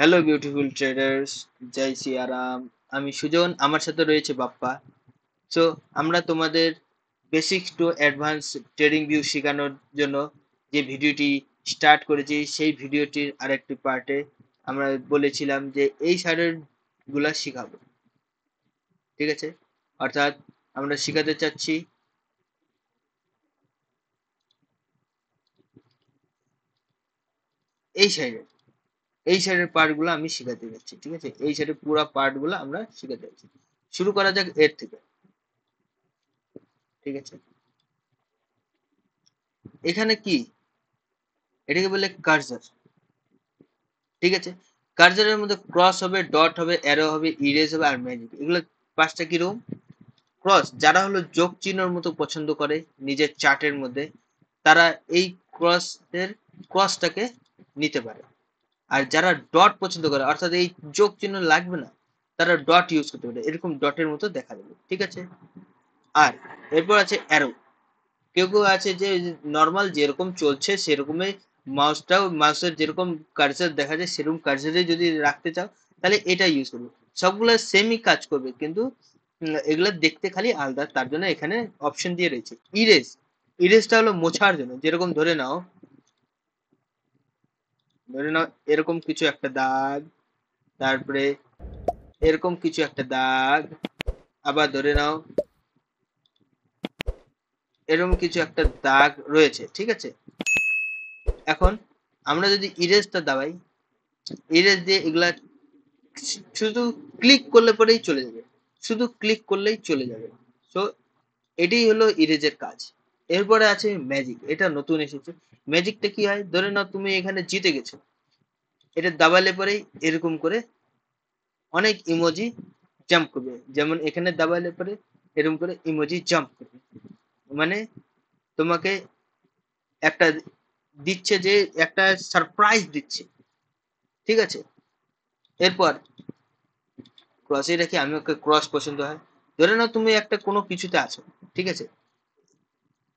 Hello beautiful traders, জয় সিয়ারাম। আমি সুজন, আমার সাথে রয়েছে বাপ্পা। সো আমরা তোমাদের basic to advance trading view শেখানোর জন্য যে ভিডিওটি স্টার্ট করেছি, সেই ভিডিওটির আরেকটি পার্টে আমরা বলেছিলাম যে এই শার্টের গুলা শিখাবো। ঠিক আছে, অর্থাৎ আমরা শিখাতে চাচ্ছি এই সাইডের পার্ট গুলো আমি শিখাতে যাচ্ছি। ঠিক আছে, এই সাইডের পুরো পার্ট গুলো আমরা শিখাতে যাচ্ছি। শুরু করা যাক এর থেকে। ঠিক আছে, এখানে কি, এটাকে বলে কার্সার। ঠিক আছে, কার্সারের মধ্যে ক্রস হবে, ডট হবে, অ্যারো হবে, ইরেজ হবে আর ম্যাজিক। এগুলো পাঁচটা কিরকম ক্রস, যারা হলো যোগ চিহ্নর মতো পছন্দ করে নিজের চার্টের মধ্যে, তারা এই ক্রসটাকে নিতে পারে। আর যারা ডট পছন্দ করে, অর্থাৎ এই যোগ চিহ্ন লাগবে না, তারা ডট ইউজ করতে পারে, এরকম ডটের মতো দেখা যাবে। ঠিক আছে, আর এরপর আছে অ্যারো। কেউ কেউ আছে যে নর্মাল যেরকম চলছে সেরকমই মাউসের যেরকম কার্সার দেখা যায় সেরকম কার্সারে যদি রাখতে চাও তাহলে এটা ইউজ করবে। সবগুলো সেমই কাজ করবে, কিন্তু এগুলা দেখতে খালি আলাদা, তার জন্য এখানে অপশন দিয়ে রয়েছে ইরেজ। ইরেজটা হলো মোছার জন্য। যেরকম ধরে নাও এরকম কিছু একটা দাগ, তারপরে এরকম কিছু একটা দাগ, আবার ধরে নাও এরকম কিছু একটা দাগ রয়েছে। ঠিক আছে, এখন আমরা যদি ইরেজটা দাবাই, ইরেজ দিয়ে এগুলা শুধু ক্লিক করলে পরেই চলে যাবে, শুধু ক্লিক করলেই চলে যাবে। সো এটাই হলো ইরেজের কাজ। এরপরে আছে ম্যাজিক, এটা নতুন এসেছে। ম্যাজিকটা কি হয়, ধরে নাও তুমি এখানে জিতে গেছো, এটা দাবালে পরেই এরকম করে অনেক ইমোজি জাম্প করবে। যেমন এখানে দাবালে পরে এরকম করে ইমোজি জাম্প করবে, মানে তোমাকে একটা দিচ্ছে, যে একটা সারপ্রাইজ দিচ্ছে। ঠিক আছে, এরপর ক্রসে রাখি, আমি ওকে ক্রস পছন্দ হয়। ধরে নাও তুমি একটা কোনো কিছুতে আছো। ঠিক আছে,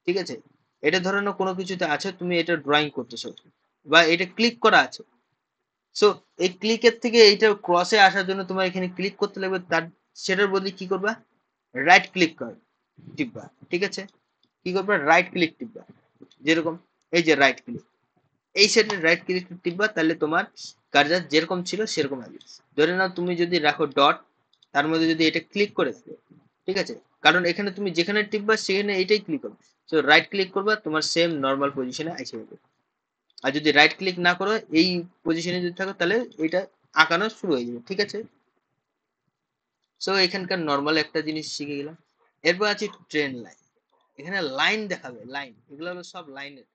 ঠিক আছে, এটা ধরে নাও কোনো কিছুতে আছো, তুমি এটা ড্রয়িং করতেছো বা এটা ক্লিক করা আছে। সো এই ক্লিকের থেকে এইটা ক্রসে আসার জন্য তোমার এখানে ক্লিক করতে লাগবে, তার সেটার বদলে কি করবা, রাইট ক্লিক কর টিপবা। ঠিক আছে, কি করবা, রাইট ক্লিক টিপবা। যেরকম এই যে রাইট ক্লিক, এই সেটের রাইট ক্লিক টিপবা, তাহলে তোমার কার্সার যেরকম ছিল সেরকম আসবে। ধরে নাও তুমি যদি রাখো ডট, তার মধ্যে যদি এটা ক্লিক করে থাকো, ঠিক আছে, কারণ এখানে তুমি যেখানে টিপবা সেখানে এইটাই ক্লিক করবে। তো রাইট ক্লিক করবা, তোমার সেম নর্মাল পজিশনে এসে যাবে। আর যদি রাইট ক্লিক না করো, এই পজিশনে যদি থাকো, তাহলে এটা আঁকানো শুরু হয়ে যাবে। ঠিক আছে, সো এখানকার নর্মাল একটা জিনিস শিখে গেলাম। এরপর আছে ট্রেন লাইন। এখানে লাইন দেখাবে, লাইন, এগুলো হলো সব লাইনের।